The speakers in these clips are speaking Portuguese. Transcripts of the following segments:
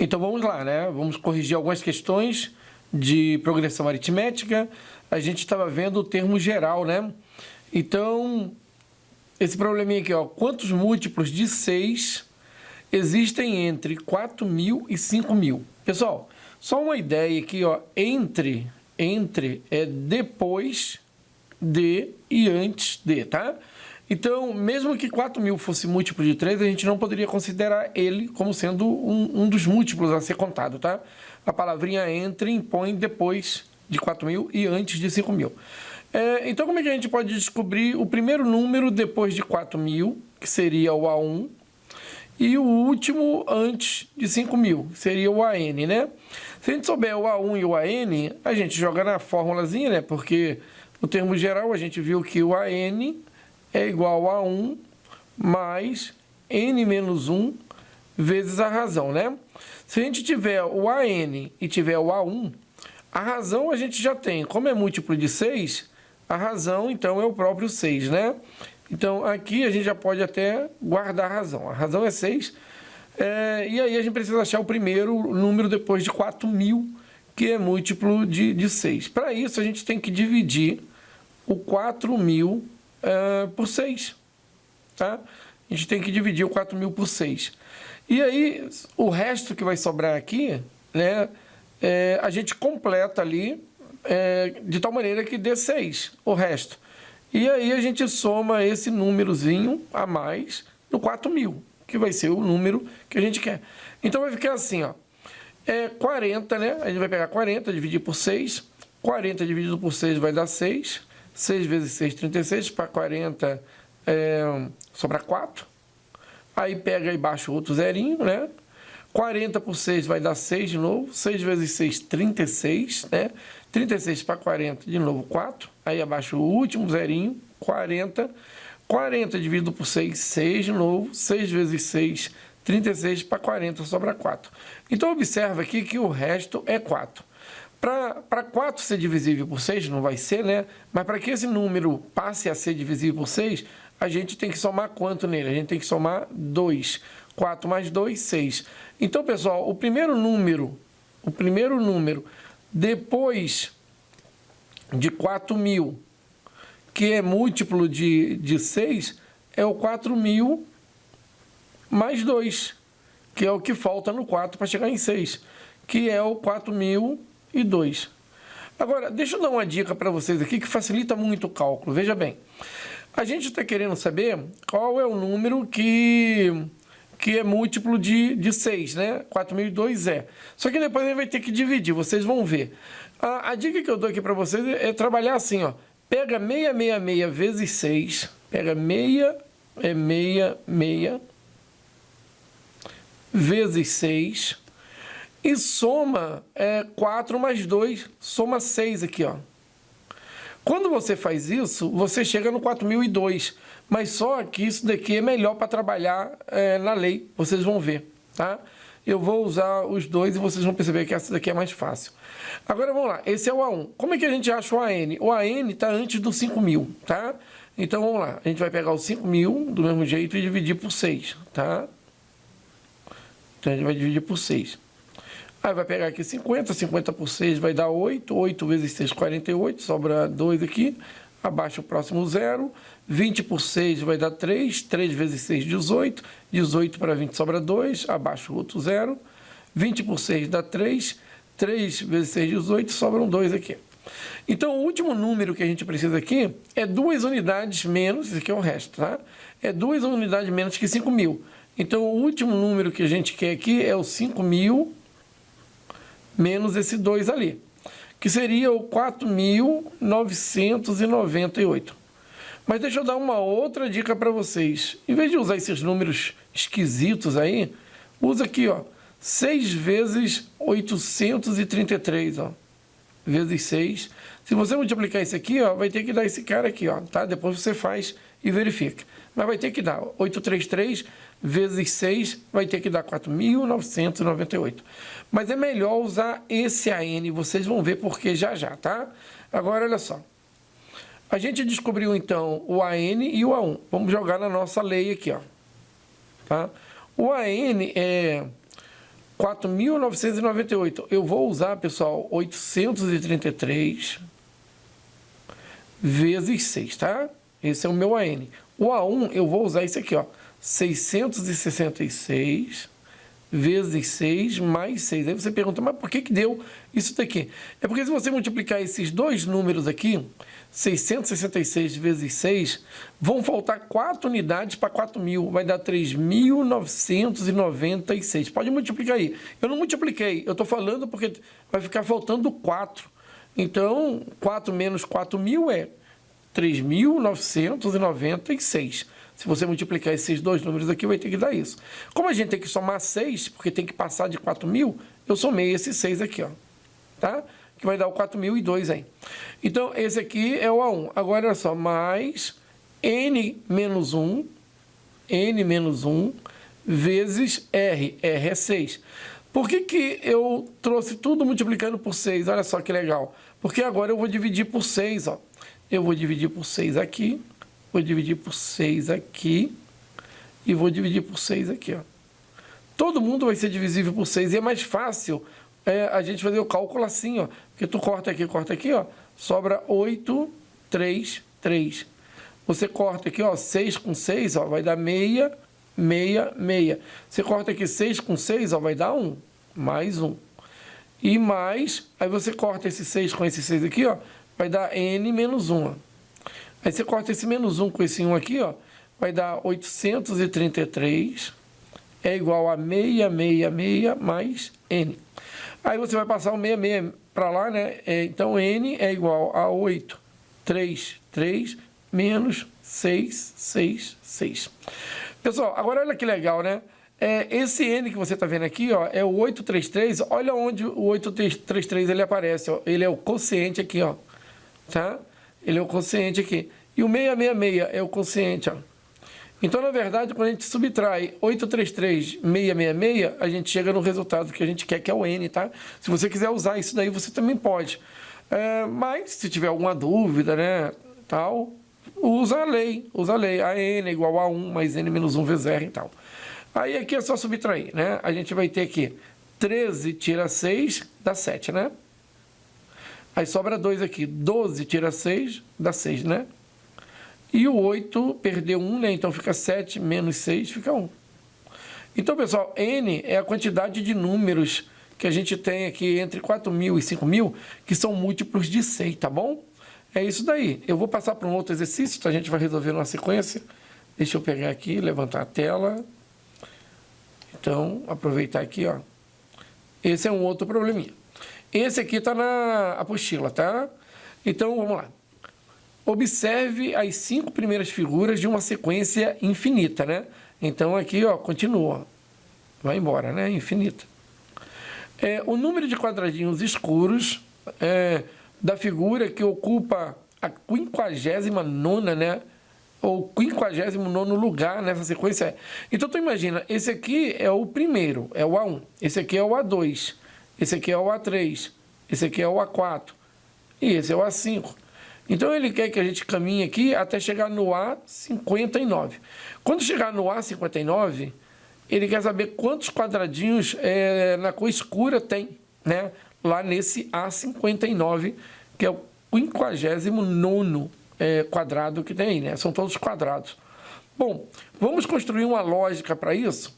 Então vamos lá, né? Vamos corrigir algumas questões de progressão aritmética. A gente estava vendo o termo geral, né? Então, esse probleminha aqui, ó, quantos múltiplos de 6 existem entre 4.000 e 5.000? Pessoal, só uma ideia aqui, ó, entre é depois de e antes de, tá? Então, mesmo que 4.000 fosse múltiplo de 3, a gente não poderia considerar ele como sendo um dos múltiplos a ser contado, tá? A palavrinha entre impõe depois de 4.000 e antes de 5.000. Então, como é que a gente pode descobrir o primeiro número depois de 4.000, que seria o A1, e o último antes de 5.000, que seria o AN, né? Se a gente souber o A1 e o AN, a gente joga na fórmulazinha, né? Porque no termo geral a gente viu que o AN é igual a 1 mais n menos 1 vezes a razão, né? Se a gente tiver o AN e tiver o A1, a razão a gente já tem. Como é múltiplo de 6, a razão, então, é o próprio 6, né? Então, aqui a gente já pode até guardar a razão. A razão é 6. E aí a gente precisa achar o primeiro número depois de 4.000, que é múltiplo de 6. Para isso, a gente tem que dividir o 4.000 por 6, tá? A gente tem que dividir o 4.000 por 6. E aí, o resto que vai sobrar aqui, né, a gente completa ali de tal maneira que dê 6, o resto. E aí a gente soma esse númerozinho a mais no 4.000, que vai ser o número que a gente quer. Então, vai ficar assim, ó, 40, né? A gente vai pegar 40, dividir por 6. 40 dividido por 6 vai dar 6. 6 vezes 6, 36. Para 40, sobra 4. Aí pega e baixa outro zerinho, né? 40 por 6 vai dar 6 de novo. 6 vezes 6, 36, né? 36 para 40, de novo 4. Aí abaixa o último zerinho, 40. 40 dividido por 6, 6 de novo. 6 vezes 6, 36 para 40, sobra 4. Então, observa aqui que o resto é 4. Para 4 ser divisível por 6, não vai ser, né? Mas para que esse número passe a ser divisível por 6, a gente tem que somar quanto nele? A gente tem que somar 2. 4 mais 2, 6. Então, pessoal, o primeiro número depois de 4.000, que é múltiplo de 6, é o 4.000 mais 2, que é o que falta no 4 para chegar em 6, que é o 4.002. Agora, deixa eu dar uma dica para vocês aqui que facilita muito o cálculo. Veja bem, a gente está querendo saber qual é o número que é múltiplo de 6, né? 4.002 é. Só que depois a gente vai ter que dividir, vocês vão ver. A dica que eu dou aqui para vocês é trabalhar assim, ó. Pega 666 vezes 6, pega 666 vezes 6 e soma 4 mais 2, soma 6 aqui, ó. Quando você faz isso, você chega no 4.002, mas só que isso daqui é melhor para trabalhar na lei, vocês vão ver, tá? Eu vou usar os dois e vocês vão perceber que essa daqui é mais fácil. Agora, vamos lá, esse é o A1. Como é que a gente acha o AN? O AN está antes do 5.000, tá? Então, vamos lá, a gente vai pegar o 5.000 do mesmo jeito e dividir por 6, tá? Então, a gente vai dividir por 6. Aí vai pegar aqui 50, 50 por 6 vai dar 8, 8 vezes 6, 48, sobra 2 aqui, abaixa o próximo zero, 20 por 6 vai dar 3, 3 vezes 6, 18, 18 para 20 sobra 2, abaixa o outro zero, 20 por 6 dá 3, 3 vezes 6, 18, sobram 2 aqui. Então, o último número que a gente precisa aqui é 2 unidades menos, isso aqui é o resto, tá? É 2 unidades menos que 5.000. Então, o último número que a gente quer aqui é o 5.000 menos esse 2 ali, que seria o 4.998. Mas deixa eu dar uma outra dica para vocês. Em vez de usar esses números esquisitos aí, usa aqui, ó, 6 vezes 833, ó, vezes 6. Se você multiplicar isso aqui, ó, vai ter que dar esse cara aqui, ó, tá? Depois você faz e verifica. Mas vai ter que dar 833 vezes 6, vai ter que dar 4.998. Mas é melhor usar esse AN, vocês vão ver porque já, tá? Agora, olha só. A gente descobriu, então, o AN e o A1. Vamos jogar na nossa lei aqui, ó. Tá? O AN é 4.998. Eu vou usar, pessoal, 833 vezes 6, tá? Esse é o meu AN. O A1, eu vou usar esse aqui, ó. 666 vezes 6 mais 6. Aí você pergunta, mas por que deu isso daqui? É porque se você multiplicar esses dois números aqui, 666 vezes 6, vão faltar 4 unidades para 4.000. Vai dar 3.996. Pode multiplicar aí. Eu não multipliquei, eu estou falando porque vai ficar faltando 4. Então, 4 menos 4.000 é 3.996. Se você multiplicar esses dois números aqui, vai ter que dar isso. Como a gente tem que somar 6, porque tem que passar de 4.000, eu somei esse 6 aqui, ó. Tá? Que vai dar o 4.002 aí. Então, esse aqui é o A1. Agora, olha só, mais N menos 1, vezes R. R é 6. Por que eu trouxe tudo multiplicando por 6? Olha só que legal. Porque agora eu vou dividir por 6, ó. Eu vou dividir por 6 aqui. Vou dividir por 6 aqui e vou dividir por 6 aqui, ó. Todo mundo vai ser divisível por 6 e é mais fácil a gente fazer o cálculo assim, ó. Porque tu corta aqui, ó, sobra 8, 3, 3. Você corta aqui, ó, 6 com 6, ó, vai dar 6, 6, 6. Você corta aqui 6 com 6, ó, vai dar 1, mais 1. E mais, aí você corta esse 6 com esse 6 aqui, ó, vai dar N menos 1, ó. Aí você corta esse menos 1 com esse 1 aqui, ó, vai dar 833, é igual a 666 mais N. Aí você vai passar o 66 para lá, né? Então, N é igual a 8, 3, 3, menos 6, 6, 6. Pessoal, agora olha que legal, né? Esse N que você está vendo aqui, ó, é o 833. Olha onde o 833 ele aparece, ó. Ele é o quociente aqui, ó. Tá? Ele é o quociente aqui. E o 666 é o quociente, ó. Então, na verdade, quando a gente subtrai 833, 666, a gente chega no resultado que a gente quer, que é o N, tá? Se você quiser usar isso daí, você também pode. Mas, se tiver alguma dúvida, né, tal, usa a lei. A N é igual a 1 mais N menos 1 vezes R e tal. Aí, aqui é só subtrair, né? A gente vai ter aqui 13 tira 6, dá 7, né? Aí sobra 2 aqui. 12 tira 6, dá 6, né? E o 8 perdeu 1, né? Então fica 7 menos 6, fica 1. Então, pessoal, N é a quantidade de números que a gente tem aqui entre 4.000 e 5.000, que são múltiplos de 6, tá bom? É isso daí. Eu vou passar para um outro exercício, tá? A gente vai resolver numa sequência. Deixa eu pegar aqui, levantar a tela. Então, aproveitar aqui, ó. Esse é um outro probleminha. Esse aqui está na apostila, tá? Então, vamos lá. Observe as 5 primeiras figuras de uma sequência infinita, né? Então, aqui, ó, continua. Vai embora, né? Infinita. O número de quadradinhos escuros da figura que ocupa a 59ª, né? Ou 59º lugar nessa sequência. Então, tu imagina, esse aqui é o primeiro, é o A1. Esse aqui é o A2. Esse aqui é o A3. Esse aqui é o A4. E esse é o A5. Então, ele quer que a gente caminhe aqui até chegar no A59. Quando chegar no A59, ele quer saber quantos quadradinhos na cor escura tem, né? Lá nesse A59, que é o 59º quadrado que tem aí, né? São todos quadrados. Bom, vamos construir uma lógica para isso?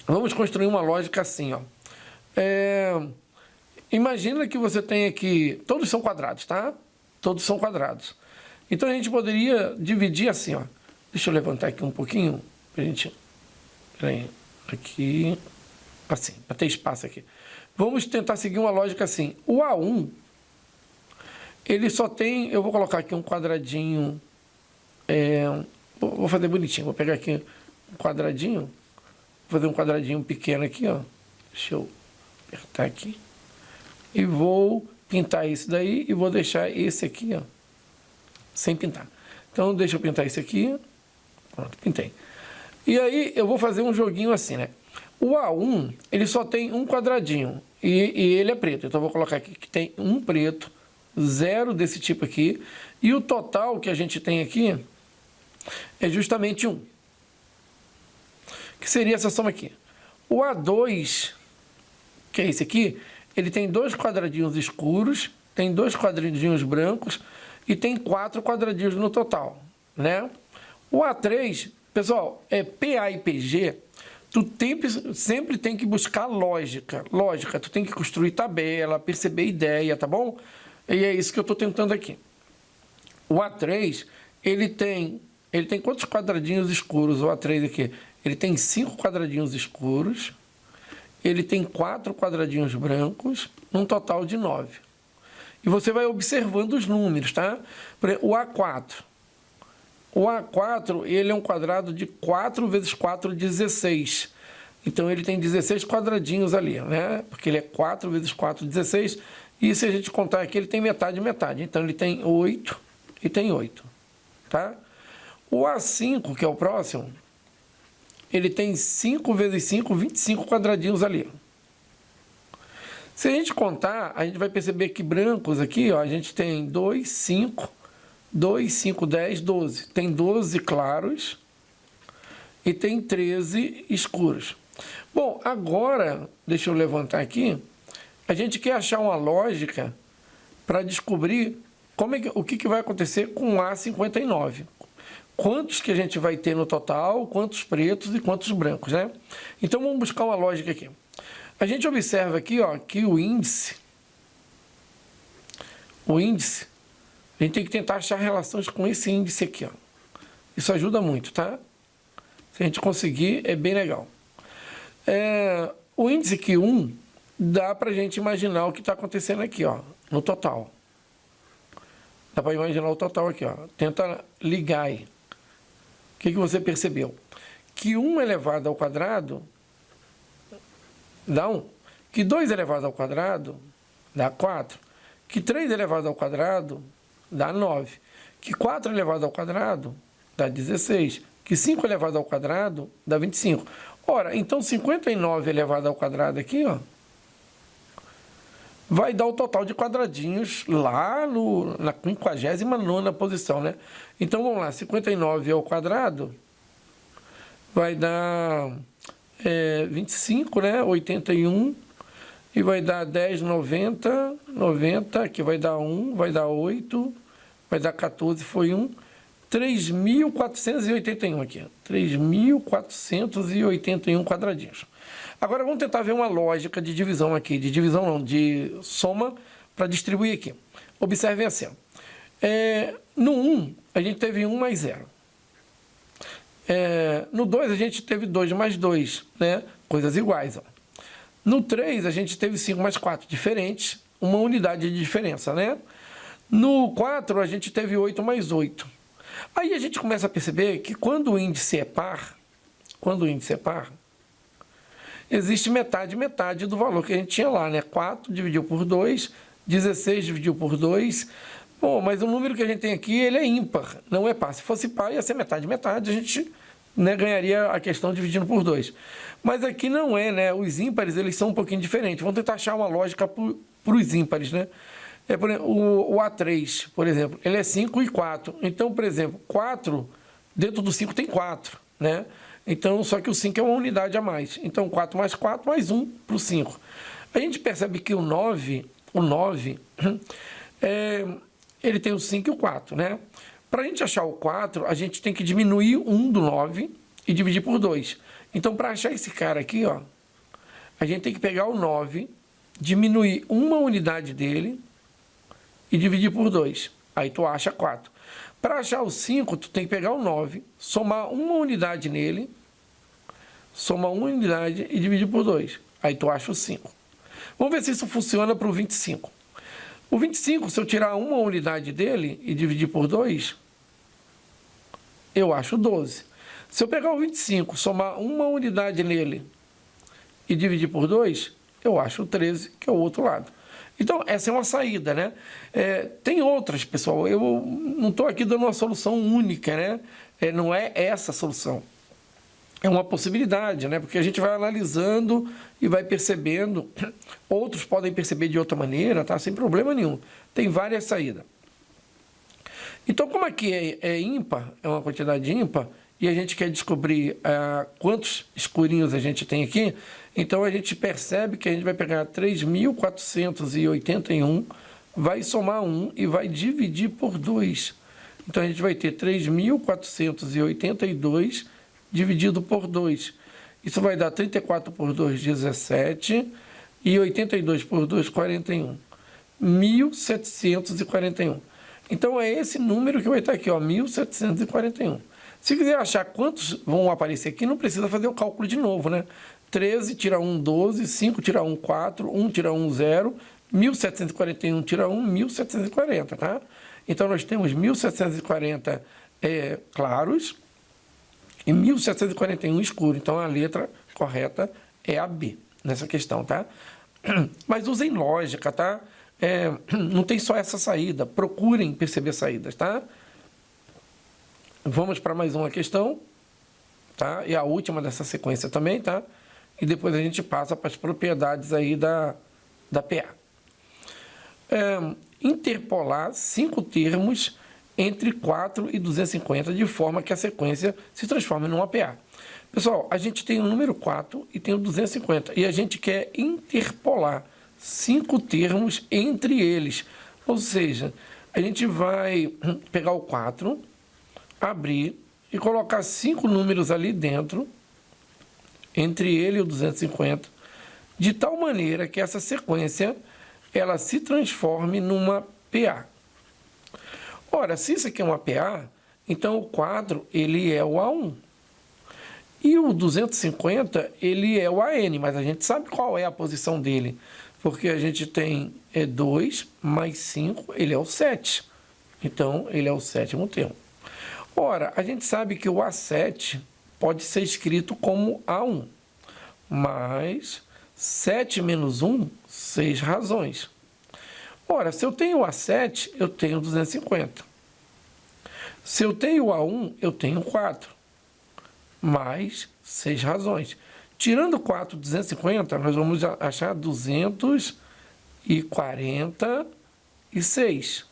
Vamos construir uma lógica assim, ó. Imagina que você tem aqui... Todos são quadrados, tá? Todos são quadrados. Então, a gente poderia dividir assim, ó. Deixa eu levantar aqui um pouquinho, pra gente... Peraí, aqui... Assim, para ter espaço aqui. Vamos tentar seguir uma lógica assim. O A1, ele só tem... Eu vou colocar aqui um quadradinho... Vou fazer bonitinho. Vou pegar aqui um quadradinho. Vou fazer um quadradinho pequeno aqui, ó. Deixa eu apertar aqui. E vou pintar esse daí e vou deixar esse aqui, ó, sem pintar. Então, deixa eu pintar esse aqui. Pronto, pintei. E aí, eu vou fazer um joguinho assim, né? O A1, ele só tem um quadradinho e ele é preto. Então, eu vou colocar aqui que tem um preto, 0 desse tipo aqui. E o total que a gente tem aqui é justamente 1. Que seria essa soma aqui. O A2, que é esse aqui, ele tem 2 quadradinhos escuros, tem 2 quadradinhos brancos e tem 4 quadradinhos no total, né? O A3, pessoal, PA e PG, tu sempre tem que buscar lógica, tu tem que construir tabela, perceber ideia, tá bom? E é isso que eu estou tentando aqui. O A3, ele tem quantos quadradinhos escuros? O A3 aqui, ele tem 5 quadradinhos escuros, ele tem 4 quadradinhos brancos, num total de 9. E você vai observando os números, tá? O A4. O A4, ele é um quadrado de 4 vezes 4, 16. Então, ele tem 16 quadradinhos ali, né? Porque ele é 4 vezes 4, 16. E se a gente contar aqui, ele tem metade e metade. Então, ele tem 8 e tem 8, tá? O A5, que é o próximo, ele tem 5 vezes 5, 25 quadradinhos ali. Se a gente contar, a gente vai perceber que brancos aqui, ó, a gente tem 2, 5, 2, 5, 10, 12. Tem 12 claros e tem 13 escuros. Bom, agora, deixa eu levantar aqui, a gente quer achar uma lógica para descobrir o que vai acontecer com o A59. Quantos que a gente vai ter no total, quantos pretos e quantos brancos, né? Então, vamos buscar uma lógica aqui. A gente observa aqui, ó, que o índice, a gente tem que tentar achar relações com esse índice aqui, ó. Isso ajuda muito, tá? Se a gente conseguir, é bem legal. O índice Q1 dá para a gente imaginar o que está acontecendo aqui, ó, no total. Dá para imaginar o total aqui, ó. Tenta ligar aí. O que você percebeu? Que 1 elevado ao quadrado dá 1. Que 2 elevado ao quadrado dá 4. Que 3 elevado ao quadrado dá 9. Que 4 elevado ao quadrado dá 16. Que 5 elevado ao quadrado dá 25. Ora, então 59 elevado ao quadrado aqui, ó, vai dar o total de quadradinhos lá na 59ª posição, né? Então, vamos lá, 59 ao quadrado vai dar 25, né? 81, e vai dar 10, 90, 90, que vai dar 1, vai dar 8, vai dar 14, foi 1, 3.481 aqui, 3.481 quadradinhos. Agora, vamos tentar ver uma lógica de divisão aqui, de soma para distribuir aqui. Observem assim, no 1, a gente teve 1 mais 0. No 2, a gente teve 2 mais 2, né? Coisas iguais, ó. No 3, a gente teve 5 mais 4, diferentes, uma unidade de diferença, né? No 4, a gente teve 8 mais 8. Aí a gente começa a perceber que quando o índice é par, existe metade do valor que a gente tinha lá, né? 4 dividiu por 2, 16 dividiu por 2. Bom, mas o número que a gente tem aqui, ele é ímpar, não é par. Se fosse par, ia ser metade, a gente, né, ganharia a questão dividindo por 2. Mas aqui não é, né? Os ímpares, eles são um pouquinho diferentes. Vamos tentar achar uma lógica para os ímpares, né? Por exemplo, o A3, por exemplo, ele é 5 e 4. Então, por exemplo, 4, dentro do 5 tem 4, né? Então, só que o 5 é uma unidade a mais. Então, 4 mais 4, mais 1 para o 5. A gente percebe que o 9, ele tem o 5 e o 4, né? Para a gente achar o 4, a gente tem que diminuir 1 do 9 e dividir por 2. Então, para achar esse cara aqui, ó, a gente tem que pegar o 9, diminuir uma unidade dele e dividir por 2. Aí tu acha 4. Para achar o 5, tu tem que pegar o 9, somar uma unidade nele, e dividir por 2. Aí tu acha o 5. Vamos ver se isso funciona para o 25. O 25, se eu tirar uma unidade dele e dividir por 2, eu acho 12. Se eu pegar o 25, somar uma unidade nele e dividir por 2, eu acho o 13, que é o outro lado. Então, essa é uma saída, né? Tem outras, pessoal. Eu não estou aqui dando uma solução única, né? Não é essa a solução. É uma possibilidade, né? Porque a gente vai analisando e vai percebendo. Outros podem perceber de outra maneira, tá? Sem problema nenhum. Tem várias saídas. Então, como aqui é ímpar, é uma quantidade ímpar, e a gente quer descobrir quantos escurinhos a gente tem aqui, então a gente percebe que a gente vai pegar 3.481, vai somar 1 e vai dividir por 2. Então, a gente vai ter 3.482 dividido por 2. Isso vai dar 34 por 2, 17, e 82 por 2, 41. 1.741. Então, é esse número que vai estar aqui, ó, 1.741. Se quiser achar quantos vão aparecer aqui, não precisa fazer o cálculo de novo, né? 13 tira 1, 12, 5 tira 1, 4, 1 tira 1, 0, 1.741 tira 1, 1.740, tá? Então, nós temos 1.740 claros e 1.741 escuro. Então, a letra correta é a B nessa questão, tá? Mas usem lógica, tá? Não tem só essa saída. Procurem perceber saídas, tá? Vamos para mais uma questão, tá? E a última dessa sequência também, tá? E depois a gente passa para as propriedades aí da PA. Interpolar 5 termos entre 4 e 250, de forma que a sequência se transforme numa PA. Pessoal, a gente tem o número 4 e tem o 250, e a gente quer interpolar 5 termos entre eles. Ou seja, a gente vai pegar o 4, abrir e colocar 5 números ali dentro, entre ele e o 250, de tal maneira que essa sequência ela se transforme numa PA. Ora, se isso aqui é uma PA, então o 4 ele é o A1. E o 250 ele é o AN, mas a gente sabe qual é a posição dele, porque a gente tem 2 mais 5, ele é o 7. Então, ele é o sétimo termo. Ora, a gente sabe que o A7 pode ser escrito como A1, mas 7 menos 1, 6 razões. Ora, se eu tenho o A7, eu tenho 250. Se eu tenho o A1, eu tenho 4, mais 6 razões. Tirando 4, 250, nós vamos achar 246.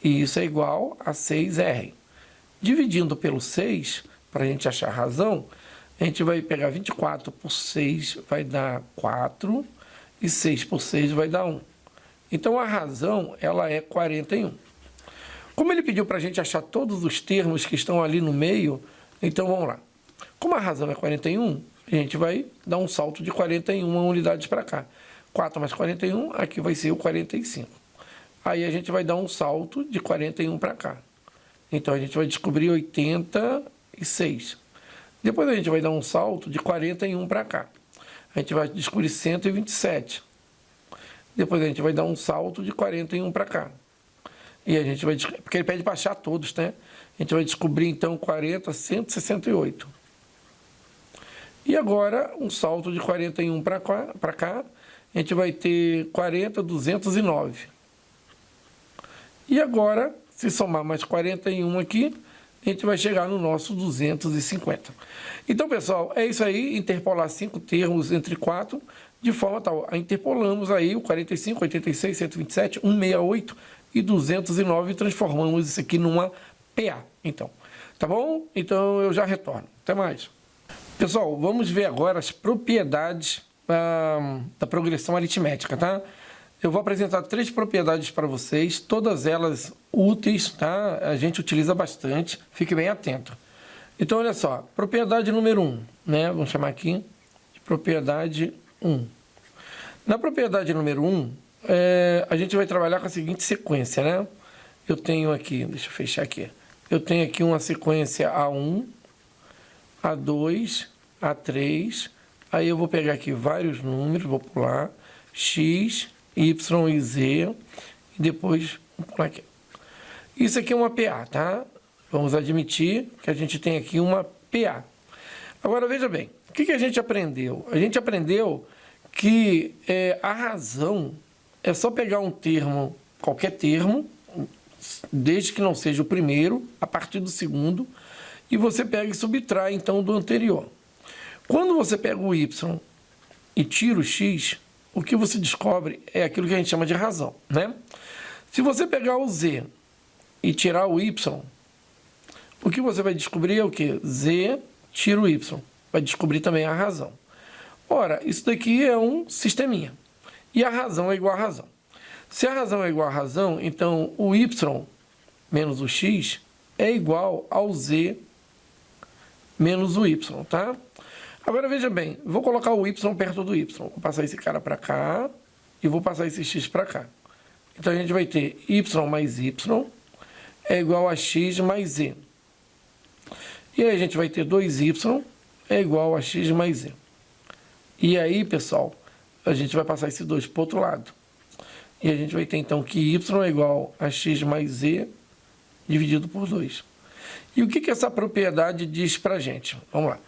E isso é igual a 6R. Dividindo pelo 6, para a gente achar a razão, a gente vai pegar 24 por 6, vai dar 4, e 6 por 6 vai dar 1. Então, a razão, ela é 41. Como ele pediu para a gente achar todos os termos que estão ali no meio, então vamos lá. Como a razão é 41, a gente vai dar um salto de 41 unidades para cá. 4 mais 41, aqui vai ser o 45. Aí a gente vai dar um salto de 41 para cá. Então, a gente vai descobrir 86. Depois a gente vai dar um salto de 41 para cá. A gente vai descobrir 127. Depois a gente vai dar um salto de 41 para cá. E a gente vai... Porque ele pede para achar todos, né? A gente vai descobrir, então, 40, 168. E agora, um salto de 41 para cá, a gente vai ter 40, 209. E agora, se somar mais 41 aqui, a gente vai chegar no nosso 250. Então, pessoal, é isso aí, interpolar 5 termos entre 4, de forma tal, interpolamos aí o 45, 86, 127, 168 e 209 e transformamos isso aqui numa PA, então. Tá bom? Então, eu já retorno. Até mais. Pessoal, vamos ver agora as propriedades da progressão aritmética, tá? Eu vou apresentar 3 propriedades para vocês, todas elas úteis, tá? A gente utiliza bastante, fique bem atento. Então, olha só, propriedade número 1, né? Vamos chamar aqui de propriedade 1. Na propriedade número 1, a gente vai trabalhar com a seguinte sequência, né? Eu tenho aqui, deixa eu fechar aqui. Eu tenho aqui uma sequência A1, A2, A3. Aí eu vou pegar aqui vários números, vou pular, X, Y e Z, e depois vou pular aqui. Isso aqui é uma PA, tá? Vamos admitir que a gente tem aqui uma PA. Agora, veja bem, o que a gente aprendeu? A gente aprendeu que a razão é só pegar um termo, qualquer termo, desde que não seja o primeiro, a partir do segundo, e você pega e subtrai, então, do anterior. Quando você pega o Y e tira o X, o que você descobre é aquilo que a gente chama de razão, né? Se você pegar o Z e tirar o y, o que você vai descobrir é o quê? Z tira o y. Vai descobrir também a razão. Ora, isso daqui é um sisteminha. E a razão é igual a razão. Se a razão é igual a razão, então o y menos o x é igual ao z menos o y, tá? Agora, veja bem, vou colocar o y perto do y. Vou passar esse cara para cá e vou passar esse x para cá. Então, a gente vai ter y mais y é igual a x mais z. E aí, a gente vai ter 2y é igual a x mais z. E aí, pessoal, a gente vai passar esse 2 para o outro lado. E a gente vai ter, então, que y é igual a x mais z dividido por 2. E o que essa propriedade diz para a gente? Vamos lá.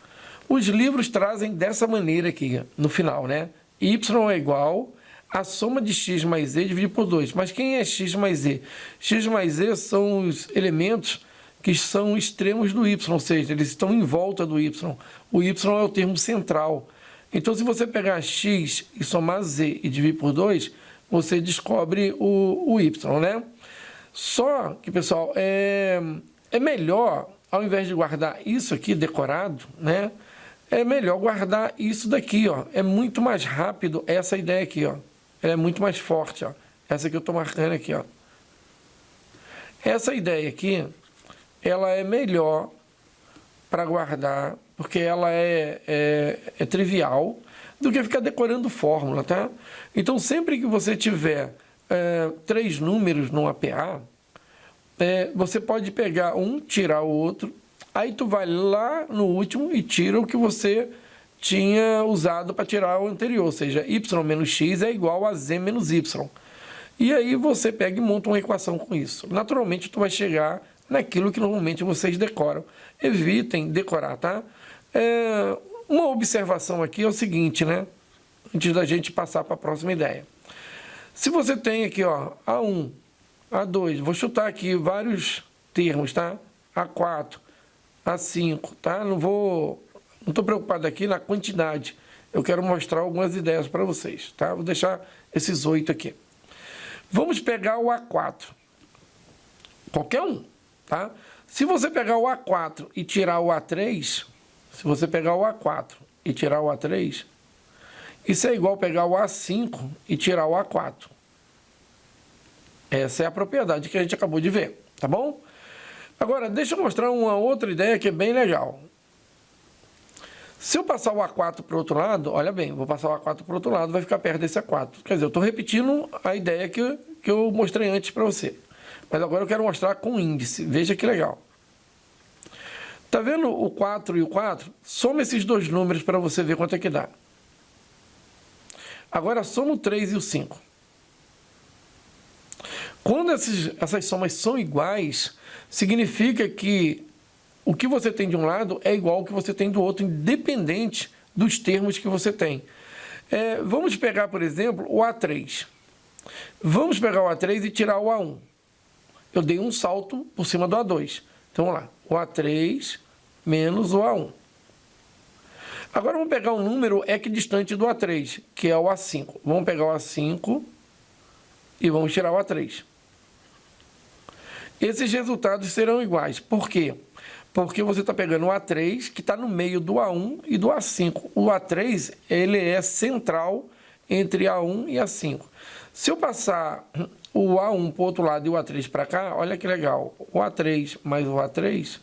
Os livros trazem dessa maneira aqui, no final, né? Y é igual a soma de x mais z dividido por 2. Mas quem é x mais z? X mais z são os elementos que são extremos do y, ou seja, eles estão em volta do y. O y é o termo central. Então, se você pegar x e somar z e dividir por 2, você descobre o y, né? Só que, pessoal, é melhor, ao invés de guardar isso aqui decorado, né? É melhor guardar isso daqui, ó. É muito mais rápido essa ideia aqui, ó. Ela é muito mais forte, ó. Essa que eu estou marcando aqui, ó. Essa ideia aqui, ela é melhor para guardar, porque ela é trivial, do que ficar decorando fórmula, tá? Então, sempre que você tiver 3 números no APA, você pode pegar um, tirar o outro, aí tu vai lá no último e tira o que você tinha usado para tirar o anterior, ou seja, y menos x é igual a z menos y. E aí você pega e monta uma equação com isso. Naturalmente, tu vai chegar naquilo que normalmente vocês decoram. Evitem decorar, tá? Uma observação aqui é o seguinte, né? Antes da gente passar para a próxima ideia. Se você tem aqui, ó, A1, A2, vou chutar aqui vários termos, tá? A4, A5, tá? Não estou preocupado aqui na quantidade. Eu quero mostrar algumas ideias para vocês, tá? Vou deixar esses 8 aqui. Vamos pegar o A4. Qualquer um, tá? Se você pegar o A4 e tirar o A3, se você pegar o A4 e tirar o A3, isso é igual pegar o A5 e tirar o A4. Essa é a propriedade que a gente acabou de ver, tá bom? Agora, deixa eu mostrar uma outra ideia que é bem legal. Se eu passar o A4 para o outro lado, olha bem, vou passar o A4 para o outro lado, vai ficar perto desse A4. Quer dizer, eu estou repetindo a ideia que eu mostrei antes para você. Mas agora eu quero mostrar com índice. Veja que legal. Tá vendo o 4 e o 4? Soma esses dois números para você ver quanto é que dá. Agora soma o 3 e o 5. Quando essas somas são iguais, significa que o que você tem de um lado é igual ao que você tem do outro, independente dos termos que você tem. Vamos pegar, por exemplo, o A3. Vamos pegar o A3 e tirar o A1. Eu dei um salto por cima do A2. Então, vamos lá. O A3 menos o A1. Agora, vamos pegar um número equidistante do A3, que é o A5. Vamos pegar o A5 e vamos tirar o A3. Esses resultados serão iguais. Por quê? Porque você está pegando o A3, que está no meio do A1 e do A5. O A3, ele é central entre A1 e A5. Se eu passar o A1 para o outro lado e o A3 para cá, olha que legal. O A3 mais o A3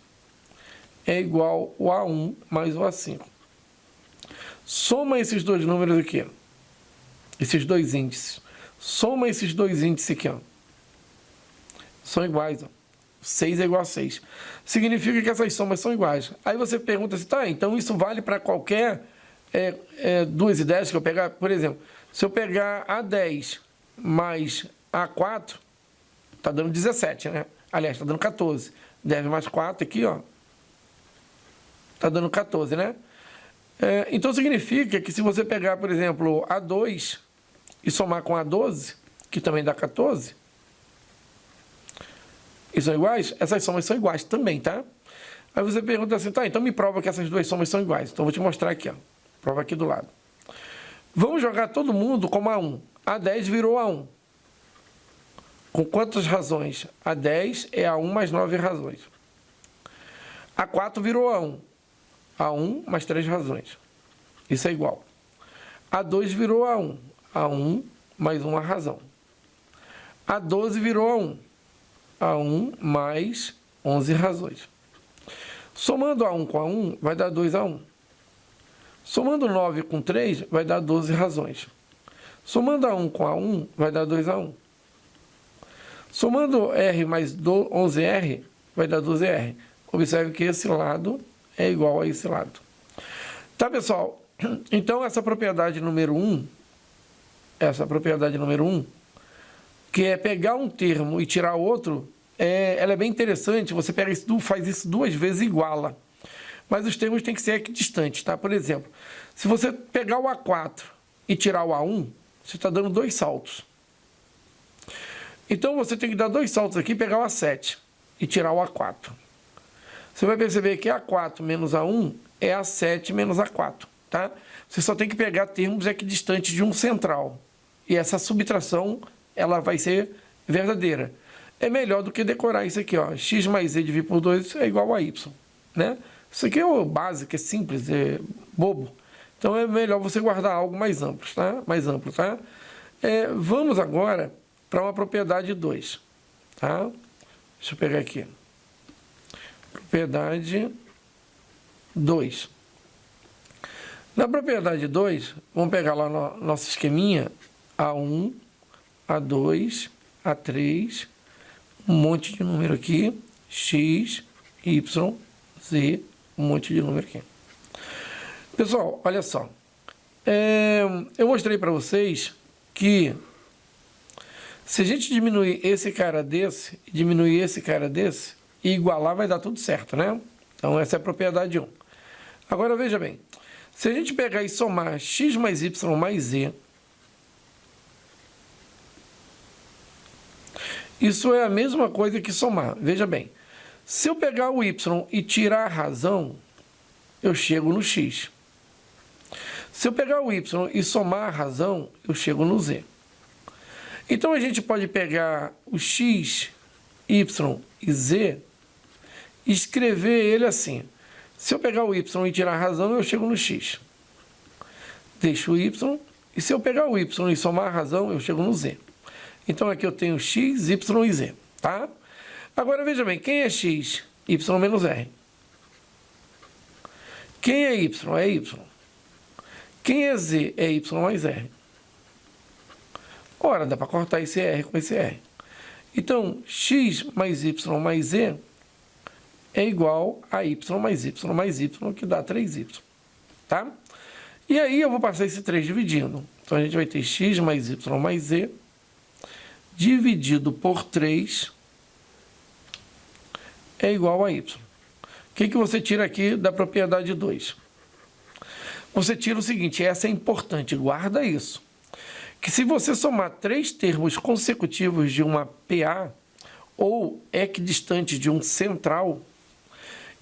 é igual ao A1 mais o A5. Soma esses dois números aqui, ó. Esses dois índices. Soma esses dois índices aqui, ó. São iguais, ó. 6 é igual a 6. Significa que essas somas são iguais. Aí você pergunta assim, tá, então isso vale para qualquer duas ideias que eu pegar? Por exemplo, se eu pegar A10 mais A4, tá dando 17, né? Aliás, tá dando 14. 10 mais 4 aqui, ó. Tá dando 14, né? Então significa que se você pegar, por exemplo, A2 e somar com A12, que também dá 14, e são iguais, essas somas são iguais também, tá? Aí você pergunta assim, tá, então me prova que essas duas somas são iguais. Então eu vou te mostrar aqui, ó. Prova aqui do lado. Vamos jogar todo mundo como A1. A10 virou A1. com quantas razões? A10 é A1 mais 9 razões. A4 virou A1. A1 mais 3 razões. Isso é igual. A2 virou A1. A1 mais 1 razão. A12 virou A1. A1 mais 11 razões. Somando A1 com A1, vai dar 2A1. Somando 9 com 3, vai dar 12 razões. Somando A1 com A1, vai dar 2A1. Somando R mais 11R, vai dar 12R. Observe que esse lado é igual a esse lado. Tá, pessoal? Então, essa propriedade número 1, que é pegar um termo e tirar outro, ela é bem interessante. Você pega isso, faz isso duas vezes e iguala. Mas os termos têm que ser equidistantes, tá? Por exemplo, se você pegar o A4 e tirar o A1, você está dando 2 saltos. Então, você tem que dar 2 saltos aqui e pegar o A7 e tirar o A4. Você vai perceber que A4 menos A1 é A7 menos A4, tá? Você só tem que pegar termos equidistantes de um central. E essa subtração, ela vai ser verdadeira. É melhor do que decorar isso aqui, ó. X mais Z dividido por 2 é igual a Y, né? Isso aqui é o básico, é simples, é bobo. Então, é melhor você guardar algo mais amplo, tá? Vamos agora para uma propriedade 2, tá? Deixa eu pegar aqui. Propriedade 2. Na propriedade 2, vamos pegar lá no nosso esqueminha, A1, A2, A3, um monte de número aqui, X, Y, Z, um monte de número aqui. Pessoal, olha só. Eu mostrei para vocês que se a gente diminuir esse cara desse, diminuir esse cara desse, e igualar, vai dar tudo certo, né? Então, essa é a propriedade 1. Agora, veja bem. Se a gente pegar e somar x mais y mais z, isso é a mesma coisa que somar. Veja bem. Se eu pegar o y e tirar a razão, eu chego no x. Se eu pegar o y e somar a razão, eu chego no z. Então, a gente pode pegar o x, y e z e escrever ele assim. Se eu pegar o y e tirar a razão, eu chego no x. Deixo o y, e se eu pegar o y e somar a razão, eu chego no z. Então, aqui eu tenho x, y e z, tá? Agora, veja bem, quem é x? Y menos r. Quem é y? É y. Quem é z? É y mais r. Ora, dá para cortar esse r com esse r. Então, x mais y mais z é igual a y mais y, que dá 3y, tá? E aí eu vou passar esse 3 dividindo. Então, a gente vai ter x mais y mais z dividido por 3 é igual a y. O que você tira aqui da propriedade 2? Você tira o seguinte, essa é importante, guarda isso. Que se você somar 3 termos consecutivos de uma PA ou equidistante de um central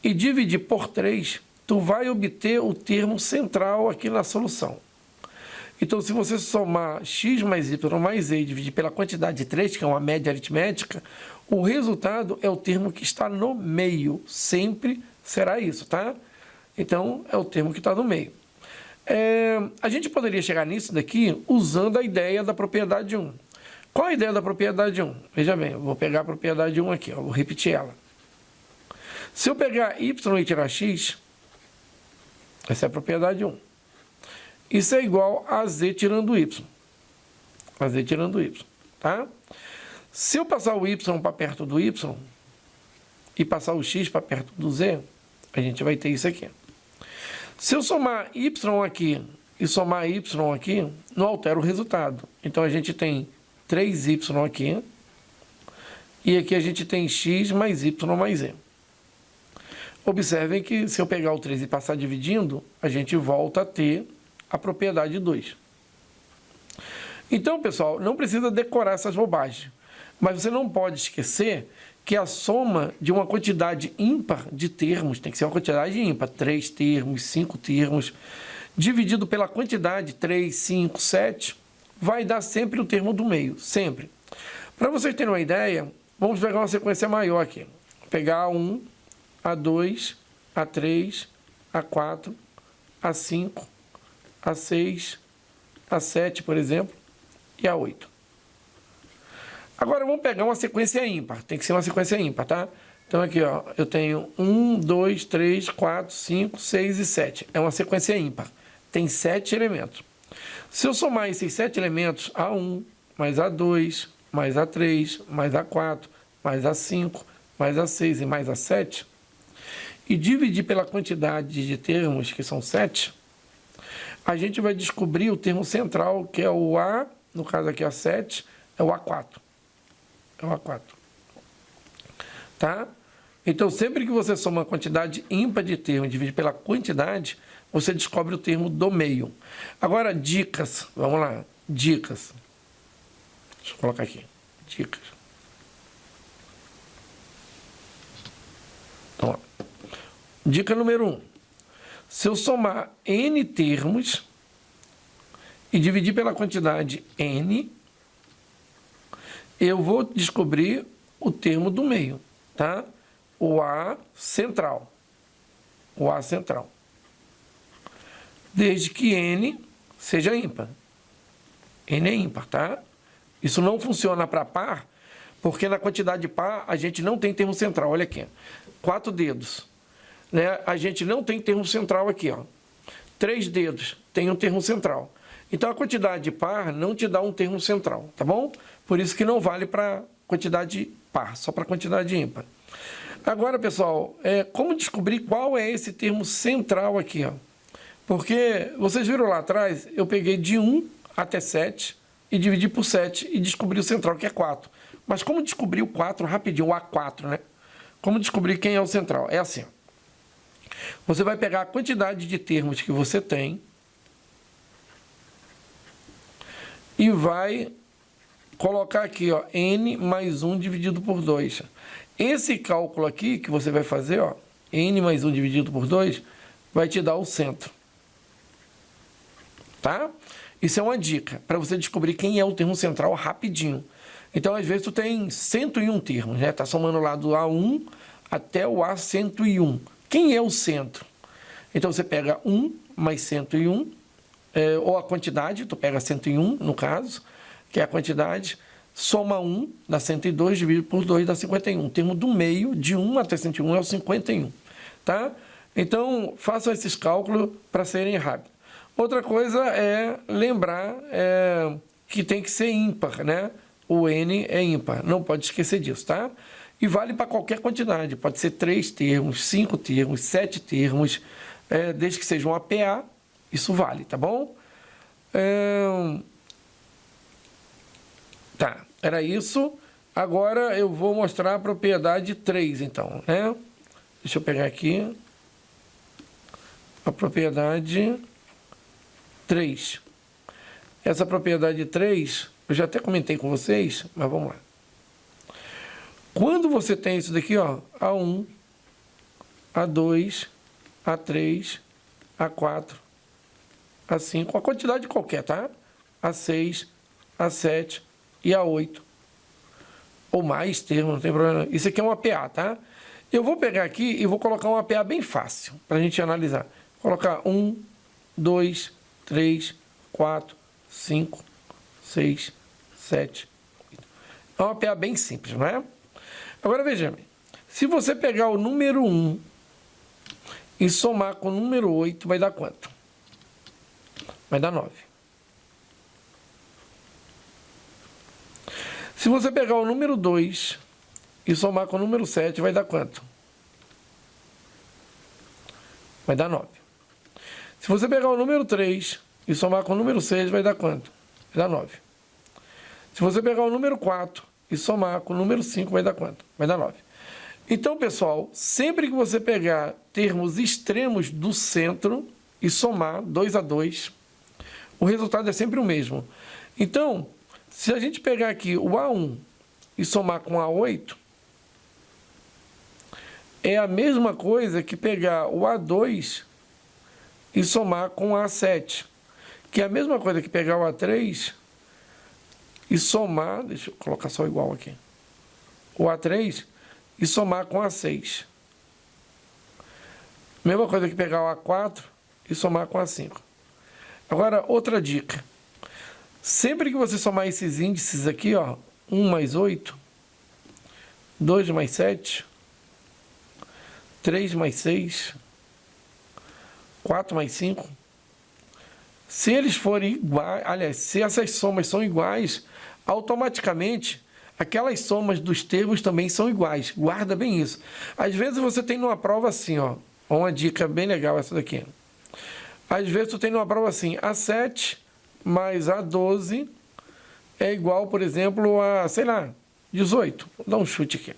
e dividir por 3, tu vai obter o termo central aqui na solução. Então, se você somar x mais y mais z e dividir pela quantidade de 3, que é uma média aritmética, o resultado é o termo que está no meio. Sempre será isso, tá? Então, é o termo que está no meio. A gente poderia chegar nisso daqui usando a ideia da propriedade 1. Qual a ideia da propriedade 1? Veja bem, eu vou pegar a propriedade 1 aqui, ó, vou repetir ela. Se eu pegar y e tirar x, essa é a propriedade 1. Isso é igual a z tirando y. A z tirando y, tá? Se eu passar o y para perto do y e passar o x para perto do z, a gente vai ter isso aqui. Se eu somar y aqui e somar y aqui, não altera o resultado. Então, a gente tem 3y aqui e aqui a gente tem x mais y mais z. Observem que se eu pegar o 3 e passar dividindo, a gente volta a ter a propriedade 2. Então, pessoal, não precisa decorar essas bobagens. Mas você não pode esquecer que a soma de uma quantidade ímpar de termos, tem que ser uma quantidade ímpar, 3 termos, 5 termos, dividido pela quantidade 3, 5, 7, vai dar sempre o termo do meio, sempre. Para vocês terem uma ideia, vamos pegar uma sequência maior aqui. Vou pegar A1, A2, A3, A4, A5, A6, A7, por exemplo, e A8. Agora vamos pegar uma sequência ímpar. Tem que ser uma sequência ímpar, tá? Então aqui, ó, eu tenho 1, 2, 3, 4, 5, 6 e 7. É uma sequência ímpar. Tem 7 elementos. Se eu somar esses 7 elementos, A1, mais A2, mais A3, mais A4, mais A5, mais A6 e mais A7, e dividir pela quantidade de termos, que são 7, a gente vai descobrir o termo central, que é o A, no caso aqui A7, é o A4. É o A4. Tá? Então, sempre que você soma a quantidade ímpar de termos e divide pela quantidade, você descobre o termo do meio. Agora, dicas. Vamos lá. Dicas. Deixa eu colocar aqui. Dicas. Então, ó. Dica número 1. Se eu somar n termos e dividir pela quantidade n, eu vou descobrir o termo do meio, tá? O A central. O A central. Desde que n seja ímpar. N é ímpar, tá? Isso não funciona para par, porque na quantidade par a gente não tem termo central. Olha aqui. 4 dedos. Né? A gente não tem termo central aqui, ó. 3 dedos tem um termo central. Então, a quantidade par não te dá um termo central, tá bom? Por isso que não vale para quantidade par, só para quantidade ímpar. Agora, pessoal, como descobrir qual é esse termo central aqui, ó? Porque vocês viram lá atrás, eu peguei de 1 até 7 e dividi por 7 e descobri o central, que é 4. Mas como descobrir o 4 rapidinho, o A4, né? Como descobrir quem é o central? É assim, ó. Você vai pegar a quantidade de termos que você tem e vai colocar aqui, ó, n mais 1 dividido por 2. Esse cálculo aqui que você vai fazer, ó, n mais 1 dividido por 2, vai te dar o centro. Tá? Isso é uma dica para você descobrir quem é o termo central rapidinho. Então, às vezes, tu tem 101 termos, né? Tá somando lá do A1 até o A101. Quem é o centro? Então, você pega 1 mais 101, ou a quantidade, tu pega 101, no caso, que é a quantidade, soma 1, dá 102, divide por 2, dá 51. O termo do meio, de 1 até 101, é o 51. Tá? Então, façam esses cálculos para serem rápidos. Outra coisa é lembrar que tem que ser ímpar, né? O N é ímpar, não pode esquecer disso, tá? E vale para qualquer quantidade, pode ser 3 termos, 5 termos, 7 termos, desde que seja um APA, isso vale, tá bom? Tá, era isso. Agora eu vou mostrar a propriedade 3, então, né? Deixa eu pegar aqui a propriedade 3. Essa propriedade 3, eu já até comentei com vocês, mas vamos lá. Quando você tem isso daqui, ó, A1, A2, A3, A4, A5, a quantidade qualquer, tá? A6, A7 e A8. Ou mais termos, não tem problema. Isso aqui é um APA, tá? Eu vou pegar aqui e vou colocar um APA bem fácil, para a gente analisar. Vou colocar 1, 2, 3, 4, 5, 6, 7, 8. É um APA bem simples, não é? Agora, veja bem. Se você pegar o número 1 e somar com o número 8, vai dar quanto? Vai dar 9. Se você pegar o número 2 e somar com o número 7, vai dar quanto? Vai dar 9. Se você pegar o número 3 e somar com o número 6, vai dar quanto? Vai dar 9. Se você pegar o número 4 e somar com o número 5, vai dar quanto? Vai dar 9. Então, pessoal, sempre que você pegar termos extremos do centro e somar 2 a 2, o resultado é sempre o mesmo. Então, se a gente pegar aqui o A1 e somar com o A8, é a mesma coisa que pegar o A2 e somar com o A7, que é a mesma coisa que pegar o A3 e somar, deixa eu colocar só igual aqui, o A3 e somar com o A6. Mesma coisa que pegar o A4 e somar com o A5. Agora, outra dica. Sempre que você somar esses índices aqui, ó, 1 mais 8, 2 mais 7, 3 mais 6, 4 mais 5, se eles forem iguais, aliás, se essas somas são iguais, automaticamente aquelas somas dos termos também são iguais. Guarda bem isso. Às vezes você tem numa prova assim, ó, uma dica bem legal essa daqui. Às vezes tu tem numa prova assim, A7 mais A12 é igual, por exemplo, a, sei lá, 18. Vou dar um chute aqui.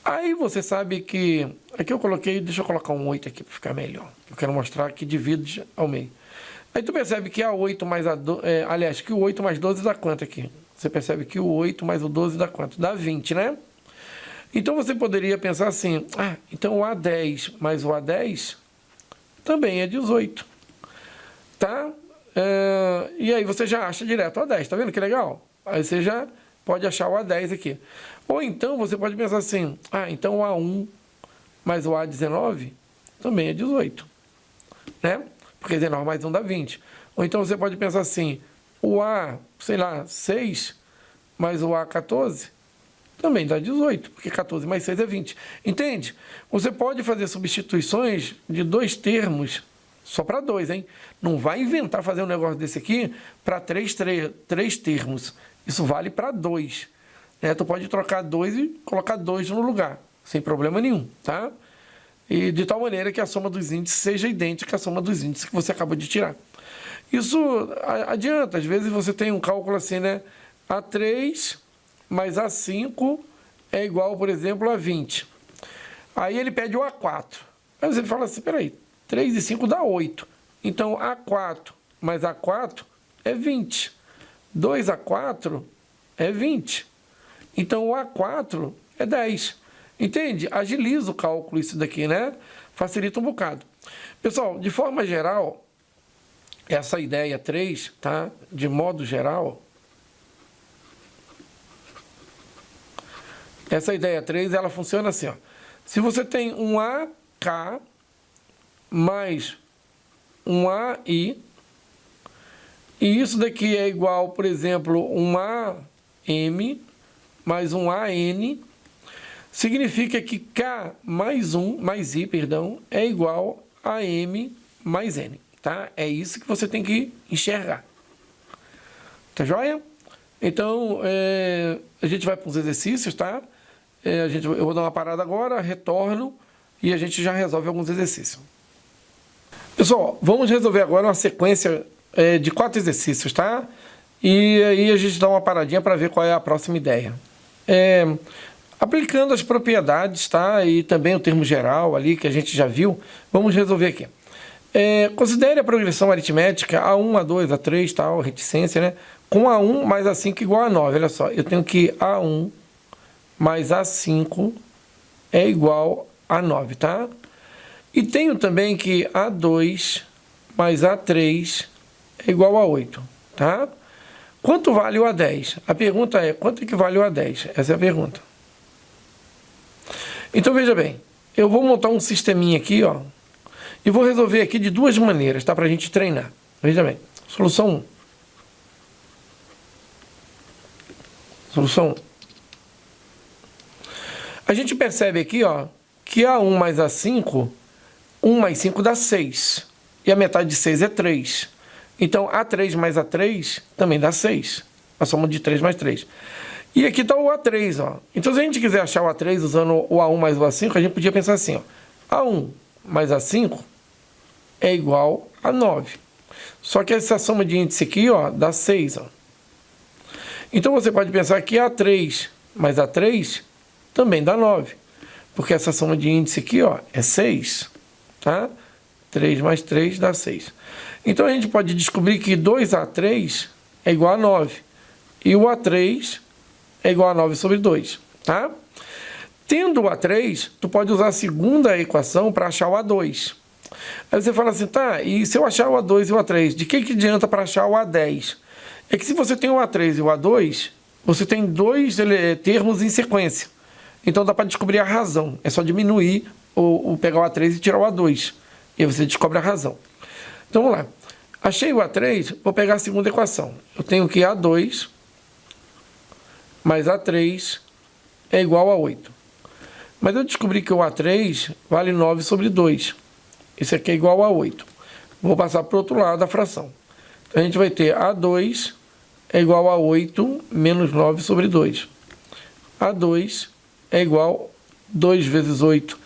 Aí você sabe que... Aqui eu coloquei... Deixa eu colocar um 8 aqui para ficar melhor. Eu quero mostrar que divide ao meio. Aí tu percebe que a 8 mais a... aliás, que o 8 mais 12 dá quanto aqui? Você percebe que o 8 mais o 12 dá quanto? Dá 20, né? Então você poderia pensar assim... Ah, então o A10 mais o A10 também é 18. Tá? E aí você já acha direto o A10. Tá vendo que legal? Aí você já pode achar o A10 aqui. Ou então você pode pensar assim, ah, então o A1 mais o A19 também é 18, né? Porque 19 mais 1 dá 20. Ou então você pode pensar assim, o A, sei lá, 6 mais o A14 também dá 18, porque 14 mais 6 é 20. Entende? Você pode fazer substituições de dois termos, só para dois, hein? Não vai inventar fazer um negócio desse aqui para três termos. Isso vale para dois. Né? Tu pode trocar 2 e colocar 2 no lugar, sem problema nenhum, tá? E de tal maneira que a soma dos índices seja idêntica à soma dos índices que você acabou de tirar. Isso adianta, às vezes você tem um cálculo assim, né? A3 mais A5 é igual, por exemplo, a 20. Aí ele pede o A4. Aí você fala assim, peraí, 3 e 5 dá 8. Então, A4 mais A4 é 20. 2A4 é 20. Então, o A4 é 10. Entende? Agiliza o cálculo isso daqui, né? Facilita um bocado. Pessoal, de forma geral, essa ideia 3, tá? De modo geral, essa ideia 3, ela funciona assim, ó. Se você tem um AK mais um AI, e isso daqui é igual, por exemplo, um AM mais um AN, significa que K mais I, é igual a M mais N, tá? É isso que você tem que enxergar. Tá joia? Então, a gente vai para os exercícios, tá? Eu vou dar uma parada agora, retorno e a gente já resolve alguns exercícios. Pessoal, vamos resolver agora uma sequência de 4 exercícios, tá? E aí a gente dá uma paradinha para ver qual é a próxima ideia. Aplicando as propriedades, tá? E também o termo geral ali que a gente já viu, vamos resolver aqui. Considere a progressão aritmética A1, A2, A3, tal, reticência, né? Com A1 mais A5 igual a 9. Olha só, eu tenho que A1 mais A5 é igual a 9, tá? E tenho também que A2 mais A3 é igual a 8, tá? Quanto vale o A10? A pergunta é, quanto é que vale o A10? Essa é a pergunta. Então, veja bem, eu vou montar um sisteminha aqui, ó, e vou resolver aqui de duas maneiras, tá? Para a gente treinar. Veja bem, solução 1. Solução 1. A gente percebe aqui, ó, que A1 mais A5, 1 mais 5 dá 6. E a metade de 6 é 3. Então, A3 mais A3 também dá 6. A soma de 3 mais 3. E aqui está o A3, ó. Então, se a gente quiser achar o A3 usando o A1 mais o A5, a gente podia pensar assim, ó. A1 mais A5 é igual a 9. Só que essa soma de índice aqui, ó, dá 6, ó. Então, você pode pensar que A3 mais A3 também dá 9. Porque essa soma de índice aqui, ó, é 6, tá? 3 mais 3 dá 6. Então, a gente pode descobrir que 2A3 é igual a 9. E o A3 é igual a 9 sobre 2, tá? Tendo o A3, tu pode usar a segunda equação para achar o A2. Aí você fala assim, tá, e se eu achar o A2 e o A3, de que adianta para achar o A10? é que se você tem o A3 e o A2, você tem dois termos em sequência. Então dá para descobrir a razão. É só diminuir ou pegar o A3 e tirar o A2. E aí você descobre a razão. Então vamos lá. Achei o A3, vou pegar a segunda equação. Eu tenho que A2 mais A3 é igual a 8. Mas eu descobri que o A3 vale 9 sobre 2. Isso aqui é igual a 8. Vou passar para o outro lado da fração. Então a gente vai ter A2 é igual a 8 menos 9 sobre 2. A2 é igual a 2 vezes 8,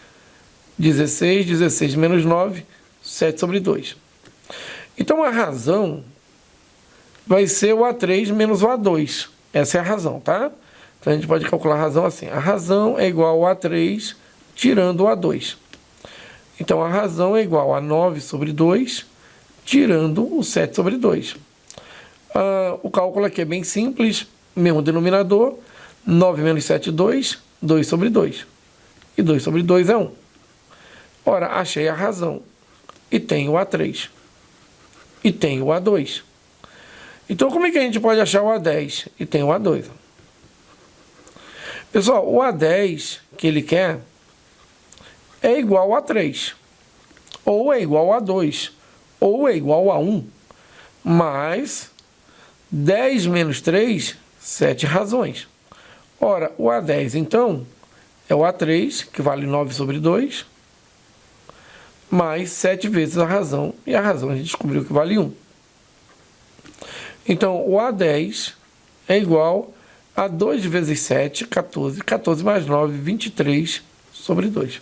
16. 16 menos 9, 7 sobre 2. Então a razão vai ser o A3 menos o A2. Essa é a razão, tá? Então a gente pode calcular a razão assim. A razão é igual a A3 tirando o A2. Então a razão é igual a 9 sobre 2 tirando o 7 sobre 2. O cálculo aqui é bem simples, mesmo denominador. 9 menos 7, 2. 2 sobre 2. E 2 sobre 2 é 1. Ora, achei a razão. E tenho o A3. E tenho o A2. Então, como é que a gente pode achar o A10? E tem o A2. Pessoal, o A10 que ele quer é igual a 3. Ou é igual a 2. Ou é igual a 1. Mas 10 menos 3, 7 razões. Ora, o A10, então, é o A3, que vale 9 sobre 2, mais 7 vezes a razão. E a razão a gente descobriu que vale 1. Então, o A10 é igual a 2 vezes 7, 14. 14 mais 9, 23 sobre 2.